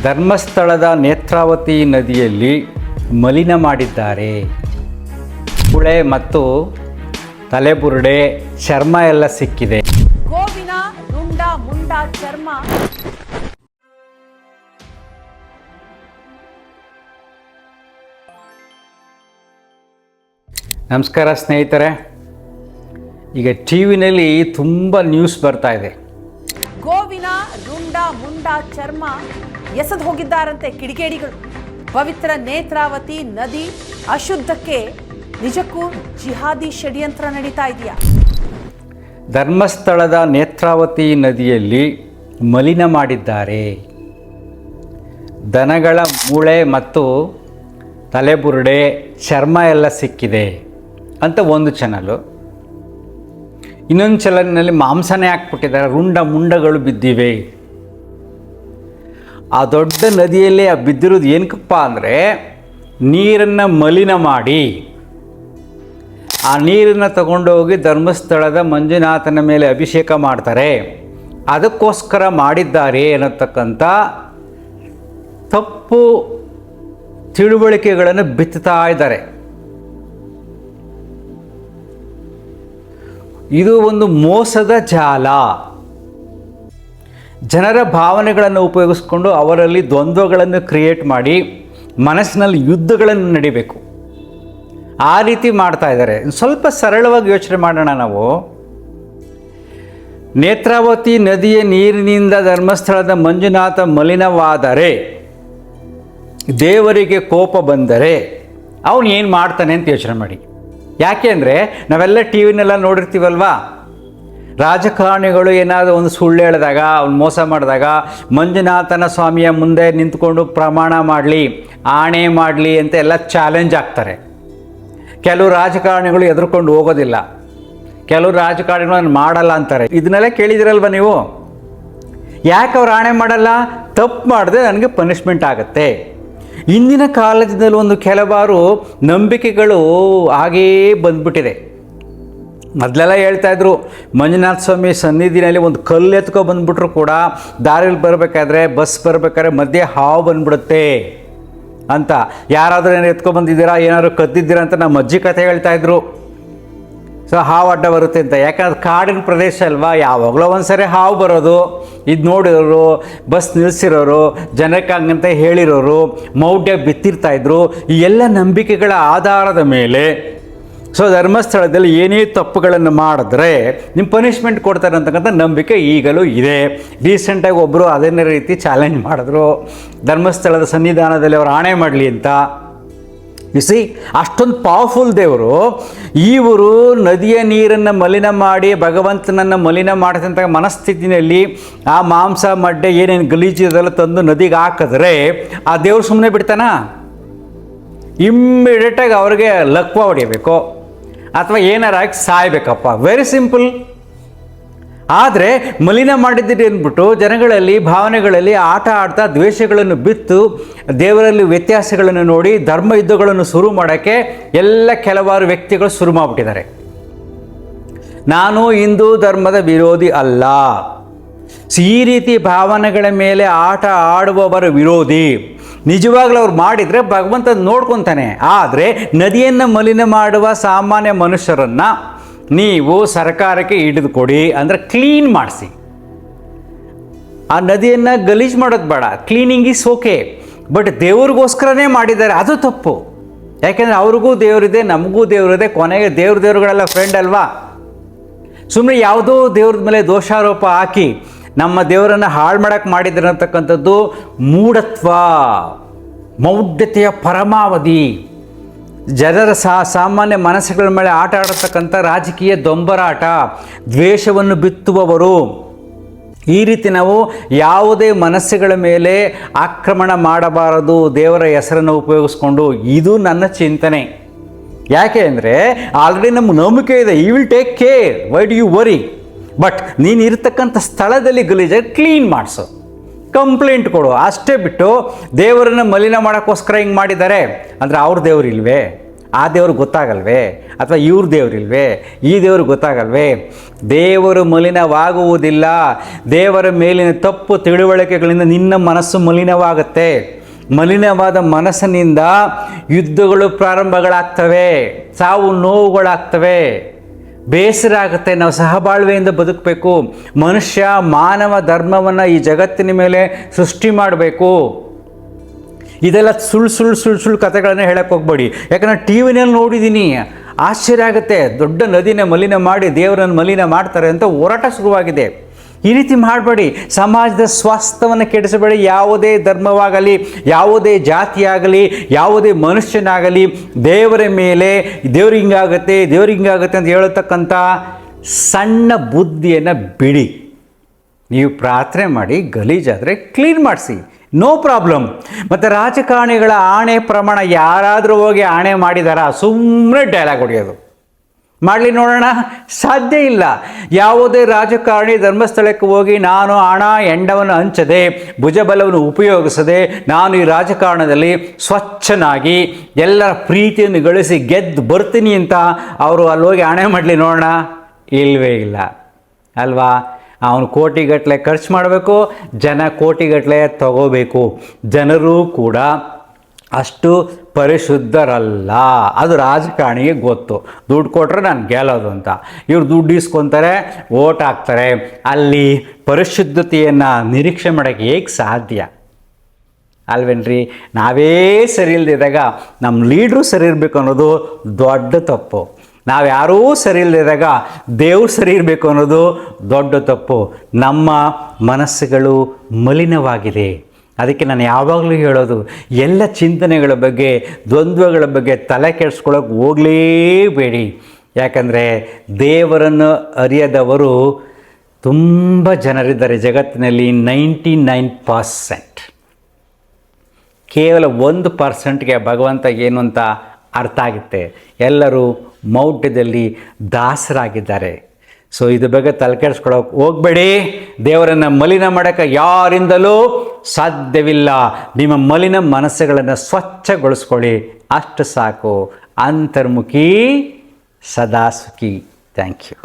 ಧರ್ಮಸ್ಥಳದ ನೇತ್ರಾವತಿ ನದಿಯಲ್ಲಿ ಮಲಿನ ಮಾಡಿದ್ದಾರೆ. ಕುಳೆ ಮತ್ತು ತಲೆಬುರುಡೆ ಚರ್ಮ ಎಲ್ಲ ಸಿಕ್ಕಿದೆ. ಗೋವಿನ ರುಂಡ ಮುಂಡ ಚರ್ಮ ನಮಸ್ಕಾರ ಸ್ನೇಹಿತರೆ. ಈಗ ಟಿ ವಿನಲ್ಲಿ ತುಂಬ ನ್ಯೂಸ್ ಬರ್ತಾ ಇದೆ. ಗೋವಿನ ರುಂಡ ಮುಂಡ ಚರ್ಮ ಎಸೆದು ಹೋಗಿದ್ದಾರಂತೆ ಕಿಡಿಗೇಡಿಗಳು. ಪವಿತ್ರ ನೇತ್ರಾವತಿ ನದಿ ಅಶುದ್ಧಕ್ಕೆ ನಿಜಕ್ಕೂ ಜಿಹಾದಿ ಷಡ್ಯಂತ್ರ ನಡೀತಾ ಇದೆಯಾ? ಧರ್ಮಸ್ಥಳದ ನೇತ್ರಾವತಿ ನದಿಯಲ್ಲಿ ಮಲಿನ ಮಾಡಿದ್ದಾರೆ. ದನಗಳ ಮೂಳೆ ಮತ್ತು ತಲೆಬುರುಡೆ ಚರ್ಮ ಎಲ್ಲ ಸಿಕ್ಕಿದೆ ಅಂತ ಒಂದು ಚಾನಲು. ಇನ್ನೊಂದು ಚಾನಲ್ನಲ್ಲಿ ಮಾಂಸನೇ ಹಾಕ್ಬಿಟ್ಟಿದ್ದಾರೆ, ರುಂಡ ಮುಂಡಗಳು ಬಿದ್ದಿವೆ. ಆ ದೊಡ್ಡ ನದಿಯಲ್ಲಿ ಬಿದ್ದಿರೋದು ಏನಕ್ಕಪ್ಪ ಅಂದರೆ ನೀರನ್ನು ಮಲಿನ ಮಾಡಿ ಆ ನೀರನ್ನು ತಗೊಂಡೋಗಿ ಧರ್ಮಸ್ಥಳದ ಮಂಜುನಾಥನ ಮೇಲೆ ಅಭಿಷೇಕ ಮಾಡ್ತಾರೆ, ಅದಕ್ಕೋಸ್ಕರ ಮಾಡಿದ್ದಾರೆ ಅನ್ನತಕ್ಕಂಥ ತಪ್ಪು ತಿಳುವಳಿಕೆಗಳನ್ನು ಬಿತ್ತುತ್ತಾ ಇದ್ದಾರೆ. ಇದು ಒಂದು ಮೋಸದ ಜಾಲ. ಜನರ ಭಾವನೆಗಳನ್ನು ಉಪಯೋಗಿಸ್ಕೊಂಡು ಅವರಲ್ಲಿ ದ್ವಂದ್ವಗಳನ್ನು ಕ್ರಿಯೇಟ್ ಮಾಡಿ ಮನಸ್ಸಿನಲ್ಲಿ ಯುದ್ಧಗಳನ್ನು ನಡಿಬೇಕು, ಆ ರೀತಿ ಮಾಡ್ತಾ ಇದ್ದಾರೆ. ಸ್ವಲ್ಪ ಸರಳವಾಗಿ ಯೋಚನೆ ಮಾಡೋಣ ನಾವು. ನೇತ್ರಾವತಿ ನದಿಯ ನೀರಿನಿಂದ ಧರ್ಮಸ್ಥಳದ ಮಂಜುನಾಥ ಮಲಿನವಾದರೆ, ದೇವರಿಗೆ ಕೋಪ ಬಂದರೆ ಅವನು ಏನು ಮಾಡ್ತಾನೆ ಅಂತ ಯೋಚನೆ ಮಾಡಿ. ಯಾಕೆ ಅಂದರೆ ನಾವೆಲ್ಲ ಟಿ ವಿನೆಲ್ಲ ನೋಡಿರ್ತೀವಲ್ವಾ, ರಾಜಕಾರಣಿಗಳು ಏನಾದರೂ ಒಂದು ಸುಳ್ಳು ಹೇಳಿದಾಗ, ಅವ್ನು ಮೋಸ ಮಾಡಿದಾಗ ಮಂಜುನಾಥನ ಸ್ವಾಮಿಯ ಮುಂದೆ ನಿಂತ್ಕೊಂಡು ಪ್ರಮಾಣ ಮಾಡಲಿ, ಆಣೆ ಮಾಡಲಿ ಅಂತ ಎಲ್ಲ ಚಾಲೆಂಜ್ ಆಗ್ತಾರೆ. ಕೆಲವು ರಾಜಕಾರಣಿಗಳು ಎದುರ್ಕೊಂಡು ಹೋಗೋದಿಲ್ಲ, ಕೆಲವು ರಾಜಕಾರಣಿಗಳು ನಾನು ಮಾಡಲ್ಲ ಅಂತಾರೆ. ಇದನ್ನೆಲ್ಲ ಕೇಳಿದಿರಲ್ವ ನೀವು? ಯಾಕೆ ಅವ್ರು ಆಣೆ ಮಾಡಲ್ಲ? ತಪ್ಪು ಮಾಡಿದ್ರೆ ನನಗೆ ಪನಿಷ್ಮೆಂಟ್ ಆಗುತ್ತೆ. ಇಂದಿನ ಕಾಲದಲ್ಲಿ ಒಂದು ಕೆಲವಾರು ನಂಬಿಕೆಗಳು ಹಾಗೇ ಬಂದ್ಬಿಟ್ಟಿದೆ. ಮೊದಲೆಲ್ಲ ಹೇಳ್ತಾಯಿದ್ರು, ಮಂಜುನಾಥ ಸ್ವಾಮಿ ಸನ್ನಿಧಿನಲ್ಲಿ ಒಂದು ಕಲ್ಲು ಎತ್ಕೊ ಬಂದುಬಿಟ್ರು ಕೂಡ ದಾರಿಯಲ್ಲಿ ಬರಬೇಕಾದ್ರೆ, ಬಸ್ ಬರಬೇಕಾದ್ರೆ ಮಧ್ಯೆ ಹಾವು ಬಂದ್ಬಿಡುತ್ತೆ ಅಂತ. ಯಾರಾದರೂ ಏನಾರು ಎತ್ಕೊಬಂದಿದ್ದೀರಾ, ಏನಾದ್ರು ಕದ್ದಿದ್ದೀರಾ ಅಂತ ನಮ್ಮ ಅಜ್ಜಿ ಕಥೆ ಹೇಳ್ತಾಯಿದ್ರು. ಸೊ ಹಾವು ಅಡ್ಡ ಬರುತ್ತೆ ಅಂತ. ಯಾಕಂದ್ರೆ ಕಾಡಿನ ಪ್ರದೇಶ ಅಲ್ವಾ, ಯಾವಾಗಲೂ ಒಂದು ಸರಿ ಹಾವು ಬರೋದು. ಇದು ನೋಡಿರೋರು, ಬಸ್ ನಿಲ್ಲಿಸಿರೋರು, ಜನಕ್ಕೆ ಹಂಗಂತ ಹೇಳಿರೋರು, ಮೌಢ್ಯ ಬಿತ್ತಿರ್ತಾಯಿದ್ರು. ಈ ಎಲ್ಲ ನಂಬಿಕೆಗಳ ಆಧಾರದ ಮೇಲೆ ಸೊ ಧರ್ಮಸ್ಥಳದಲ್ಲಿ ಏನೇ ತಪ್ಪುಗಳನ್ನು ಮಾಡಿದ್ರೆ ನಿಮ್ಮ ಪನಿಷ್ಮೆಂಟ್ ಕೊಡ್ತಾರೆ ಅಂತಕ್ಕಂಥ ನಂಬಿಕೆ ಈಗಲೂ ಇದೆ. ರೀಸೆಂಟಾಗಿ ಒಬ್ಬರು ಅದೇ ರೀತಿ ಚಾಲೆಂಜ್ ಮಾಡಿದ್ರು, ಧರ್ಮಸ್ಥಳದ ಸನ್ನಿಧಾನದಲ್ಲಿ ಅವರು ಆಣೆ ಮಾಡಲಿ ಅಂತ. ಬಿಸಿ ಅಷ್ಟೊಂದು ಪವರ್ಫುಲ್ ದೇವರು. ಇವರು ನದಿಯ ನೀರನ್ನು ಮಲಿನ ಮಾಡಿ ಭಗವಂತನನ್ನು ಮಲಿನ ಮಾಡಿದಂಥ ಮನಸ್ಥಿತಿನಲ್ಲಿ ಆ ಮಾಂಸ ಮಡ್ಡೆ ಏನೇನು ಗಲೀಜಿದೆಲ್ಲ ತಂದು ನದಿಗೆ ಹಾಕಿದ್ರೆ ಆ ದೇವ್ರು ಸುಮ್ಮನೆ ಬಿಡ್ತಾನ? ಇಮ್ಮಿಡಿಯೇಟಾಗಿ ಅವ್ರಿಗೆ ಲಕ್ವ ಹೊಡಿಬೇಕು ಅಥವಾ ಏನಾರಾಗಿ ಸಾಯ್ಬೇಕಪ್ಪ. Very simple. ಆದರೆ ಮಲಿನ ಮಾಡಿದ್ದೀರಿ ಅಂದ್ಬಿಟ್ಟು ಜನಗಳಲ್ಲಿ ಭಾವನೆಗಳಲ್ಲಿ ಆಟ ಆಡ್ತಾ ದ್ವೇಷಗಳನ್ನು ಬಿತ್ತು ದೇವರಲ್ಲಿ ವ್ಯತ್ಯಾಸಗಳನ್ನು ನೋಡಿ ಧರ್ಮ ಯುದ್ಧಗಳನ್ನು ಶುರು ಮಾಡೋಕ್ಕೆ ಎಲ್ಲ ಕೆಲವಾರು ವ್ಯಕ್ತಿಗಳು ಶುರು ಮಾಡಿಬಿಟ್ಟಿದ್ದಾರೆ. ನಾನು ಹಿಂದೂ ಧರ್ಮದ ವಿರೋಧಿ ಅಲ್ಲ, ಈ ರೀತಿ ಭಾವನೆಗಳ ಮೇಲೆ ಆಟ ಆಡುವವರ ವಿರೋಧಿ. ನಿಜವಾಗ್ಲೂ ಅವ್ರು ಮಾಡಿದರೆ ಭಗವಂತ ನೋಡ್ಕೊತಾನೆ. ಆದರೆ ನದಿಯನ್ನು ಮಲಿನ ಮಾಡುವ ಸಾಮಾನ್ಯ ಮನುಷ್ಯರನ್ನು ನೀವು ಸರ್ಕಾರಕ್ಕೆ ಹಿಡಿದು ಕೊಡಿ, ಅಂದರೆ ಕ್ಲೀನ್ ಮಾಡಿಸಿ. ಆ ನದಿಯನ್ನು ಗಲೀಜು ಮಾಡೋದು ಬೇಡ, ಕ್ಲೀನಿಂಗ್ ಈಸ್ ಓಕೆ. ಬಟ್ ದೇವ್ರಿಗೋಸ್ಕರನೇ ಮಾಡಿದ್ದಾರೆ, ಅದು ತಪ್ಪು. ಯಾಕೆಂದರೆ ಅವ್ರಿಗೂ ದೇವರಿದೆ, ನಮಗೂ ದೇವರಿದೆ. ಕೊನೆಗೆ ದೇವರುಗಳೆಲ್ಲ ಫ್ರೆಂಡ್ ಅಲ್ವಾ? ಸುಮ್ಮನೆ ಯಾವುದೋ ದೇವ್ರದ ಮೇಲೆ ದೋಷಾರೋಪ ಹಾಕಿ ನಮ್ಮ ದೇವರನ್ನು ಹಾಳು ಮಾಡೋಕ್ಕೆ ಮಾಡಿದ್ದಾರೆ ಅಂತಕ್ಕಂಥದ್ದು ಮೂಢತ್ವ, ಮೌಢ್ಯತೆಯ ಪರಮಾವಧಿ. ಜನರ ಸಾಮಾನ್ಯ ಮನಸ್ಸುಗಳ ಮೇಲೆ ಆಟ ಆಡತಕ್ಕಂಥ ರಾಜಕೀಯ ದೊಂಬರಾಟ, ದ್ವೇಷವನ್ನು ಬಿತ್ತುವವರು. ಈ ರೀತಿ ನಾವು ಯಾವುದೇ ಮನಸ್ಸುಗಳ ಮೇಲೆ ಆಕ್ರಮಣ ಮಾಡಬಾರದು ದೇವರ ಹೆಸರನ್ನು ಉಪಯೋಗಿಸ್ಕೊಂಡು. ಇದು ನನ್ನ ಚಿಂತನೆ. ಯಾಕೆ ಅಂದರೆ ಆಲ್ರೆಡಿ ನಮ್ಮ ನಂಬಿಕೆ ಇದೆ, we will take care, why do you worry. But ನೀನು ಇರತಕ್ಕಂಥ ಸ್ಥಳದಲ್ಲಿ ಗಲೀಜಾಗಿ ಕ್ಲೀನ್ ಮಾಡಿಸು, ಕಂಪ್ಲೇಂಟ್ ಕೊಡು, ಅಷ್ಟೇ ಬಿಟ್ಟು ದೇವರನ್ನು ಮಲಿನ ಮಾಡೋಕ್ಕೋಸ್ಕರ ಹಿಂಗೆ ಮಾಡಿದ್ದಾರೆ ಅಂದರೆ ಅವ್ರ ದೇವರು ಇಲ್ವೇ? ಆ ದೇವ್ರಿಗೆ ಗೊತ್ತಾಗಲ್ವೇ? ಅಥವಾ ಇವ್ರ ದೇವರಿಲ್ವೇ? ಈ ದೇವ್ರಿಗೆ ಗೊತ್ತಾಗಲ್ವೇ? ದೇವರು ಮಲಿನವಾಗುವುದಿಲ್ಲ. ದೇವರ ಮೇಲಿನ ತಪ್ಪು ತಿಳುವಳಿಕೆಗಳಿಂದ ನಿನ್ನ ಮನಸ್ಸು ಮಲಿನವಾಗುತ್ತೆ. ಮಲಿನವಾದ ಮನಸ್ಸಿನಿಂದ ಯುದ್ಧಗಳು ಪ್ರಾರಂಭಗಳಾಗ್ತವೆ, ಸಾವು ನೋವುಗಳಾಗ್ತವೆ, ಬೇಸರ ಆಗುತ್ತೆ. ನಾವು ಸಹಬಾಳ್ವೆಯಿಂದ ಬದುಕಬೇಕು. ಮನುಷ್ಯ ಮಾನವ ಧರ್ಮವನ್ನು ಈ ಜಗತ್ತಿನ ಮೇಲೆ ಸೃಷ್ಟಿ ಮಾಡಬೇಕು. ಇದೆಲ್ಲ ಸುಳ್ಳು ಕಥೆಗಳನ್ನೇ ಹೇಳಕ್ಕೆ ಹೋಗ್ಬೇಡಿ. ಯಾಕಂದರೆ ಟಿ ವಿನಲ್ಲಿ ನೋಡಿದ್ದೀನಿ, ಆಶ್ಚರ್ಯ ಆಗುತ್ತೆ. ದೊಡ್ಡ ನದಿನೇ ಮಲಿನ ಮಾಡಿ ದೇವರನ್ನು ಮಲಿನ ಮಾಡ್ತಾರೆ ಅಂತ ಹೋರಾಟ ಶುರುವಾಗಿದೆ. ಈ ರೀತಿ ಮಾಡಬೇಡಿ. ಸಮಾಜದ ಸ್ವಾಸ್ಥ್ಯವನ್ನು ಕೆಡಿಸಬೇಡಿ. ಯಾವುದೇ ಧರ್ಮವಾಗಲಿ, ಯಾವುದೇ ಜಾತಿಯಾಗಲಿ, ಯಾವುದೇ ಮನುಷ್ಯನಾಗಲಿ ದೇವರ ಮೇಲೆ ದೇವ್ರಿಗೆ ಹಿಂಗಾಗುತ್ತೆ ಅಂತ ಹೇಳತಕ್ಕಂಥ ಸಣ್ಣ ಬುದ್ಧಿಯನ್ನು ಬಿಡಿ. ನೀವು ಪ್ರಾರ್ಥನೆ ಮಾಡಿ, ಗಲೀಜಾದರೆ ಕ್ಲೀನ್ ಮಾಡಿಸಿ, ನೋ ಪ್ರಾಬ್ಲಮ್. ಮತ್ತು ರಾಜಕಾರಣಿಗಳ ಆಣೆ ಪ್ರಮಾಣ ಯಾರಾದರೂ ಹೋಗಿ ಆಣೆ ಮಾಡಿದಾರಾ? ಸುಮ್ಮನೆ ಡೈಲಾಗ್ ಹೊಡೆಯೋದು. ಮಾಡಲಿ ನೋಡೋಣ, ಸಾಧ್ಯ ಇಲ್ಲ. ಯಾವುದೇ ರಾಜಕಾರಣಿ ಧರ್ಮಸ್ಥಳಕ್ಕೆ ಹೋಗಿ ನಾನು ಹಣ ಎಂಡವನ್ನು ಹಂಚದೆ, ಭುಜಬಲವನ್ನು ಉಪಯೋಗಿಸದೆ, ನಾನು ಈ ರಾಜಕಾರಣದಲ್ಲಿ ಸ್ವಚ್ಛನಾಗಿ ಎಲ್ಲರ ಪ್ರೀತಿಯನ್ನು ಗಳಿಸಿ ಗೆದ್ದು ಬರ್ತೀನಿ ಅಂತ ಅವರು ಅಲ್ಲಿ ಹೋಗಿ ಹಣೆ ಮಾಡಲಿ ನೋಡೋಣ? ಇಲ್ಲವೇ ಇಲ್ಲ ಅಲ್ವಾ? ಅವನು ಕೋಟಿಗಟ್ಟಲೆ ಖರ್ಚು ಮಾಡಬೇಕು, ಜನ ಕೋಟಿಗಟ್ಟಲೆ ತಗೋಬೇಕು. ಜನರು ಕೂಡ ಅಷ್ಟು ಪರಿಶುದ್ಧರಲ್ಲ. ಅದು ರಾಜಕಾರಣಿಗೆ ಗೊತ್ತು. ದುಡ್ಡು ಕೊಟ್ಟರೆ ನಾನು ಗೆಲ್ಲೋದು ಅಂತ. ಇವ್ರು ದುಡ್ಡು ಇಸ್ಕೊತಾರೆ, ಓಟ್ ಹಾಕ್ತಾರೆ. ಅಲ್ಲಿ ಪರಿಶುದ್ಧತೆಯನ್ನು ನಿರೀಕ್ಷೆ ಮಾಡೋಕ್ಕೆ ಹೇಗೆ ಸಾಧ್ಯ ಅಲ್ವೇನ್ರಿ? ನಾವೇ ಸರಿ ಇಲ್ಲದಿದ್ದಾಗ ನಮ್ಮ ಲೀಡ್ರು ಸರಿ ಇರಬೇಕು ಅನ್ನೋದು ದೊಡ್ಡ ತಪ್ಪು. ನಾವು ಯಾರೂ ಸರಿ ಇಲ್ಲದಿದ್ದಾಗ ದೇವ್ರು ಸರಿ ಇರಬೇಕು ಅನ್ನೋದು ದೊಡ್ಡ ತಪ್ಪು. ನಮ್ಮ ಮನಸ್ಸುಗಳು ಮಲಿನವಾಗಿದೆ. ಅದಕ್ಕೆ ನಾನು ಯಾವಾಗಲೂ ಹೇಳೋದು, ಎಲ್ಲ ಚಿಂತನೆಗಳ ಬಗ್ಗೆ, ದ್ವಂದ್ವಗಳ ಬಗ್ಗೆ ತಲೆ ಕೆಡಿಸ್ಕೊಳ್ಳೋಕೆ ಹೋಗಲೇಬೇಡಿ. ಯಾಕಂದರೆ ದೇವರನ್ನು ಅರಿಯದವರು ತುಂಬ ಜನರಿದ್ದಾರೆ ಜಗತ್ತಿನಲ್ಲಿ. 99%. ಕೇವಲ 1%ಗೆ ಭಗವಂತ ಏನು ಅಂತ ಅರ್ಥ ಆಗುತ್ತೆ. ಎಲ್ಲರೂ ಮೌಢ್ಯದಲ್ಲಿ ದಾಸರಾಗಿದ್ದಾರೆ. ಸೊ ಇದ್ರ ಬಗ್ಗೆ ತಲೆ ಕೆಡಿಸ್ಕೊಳ್ಳೋಕೆ ಹೋಗಬೇಡಿ. ದೇವರನ್ನು ಮಲಿನ ಮಾಡೋಕ್ಕೆ ಯಾರಿಂದಲೂ ಸಾಧ್ಯವಿಲ್ಲ. ನಿಮ್ಮ ಮಲಿನ ಮನಸ್ಸುಗಳನ್ನು ಸ್ವಚ್ಛಗೊಳಿಸ್ಕೊಳ್ಳಿ, ಅಷ್ಟು ಸಾಕು. ಅಂತರ್ಮುಖಿ ಸದಾ ಸುಖಿ. Thank you.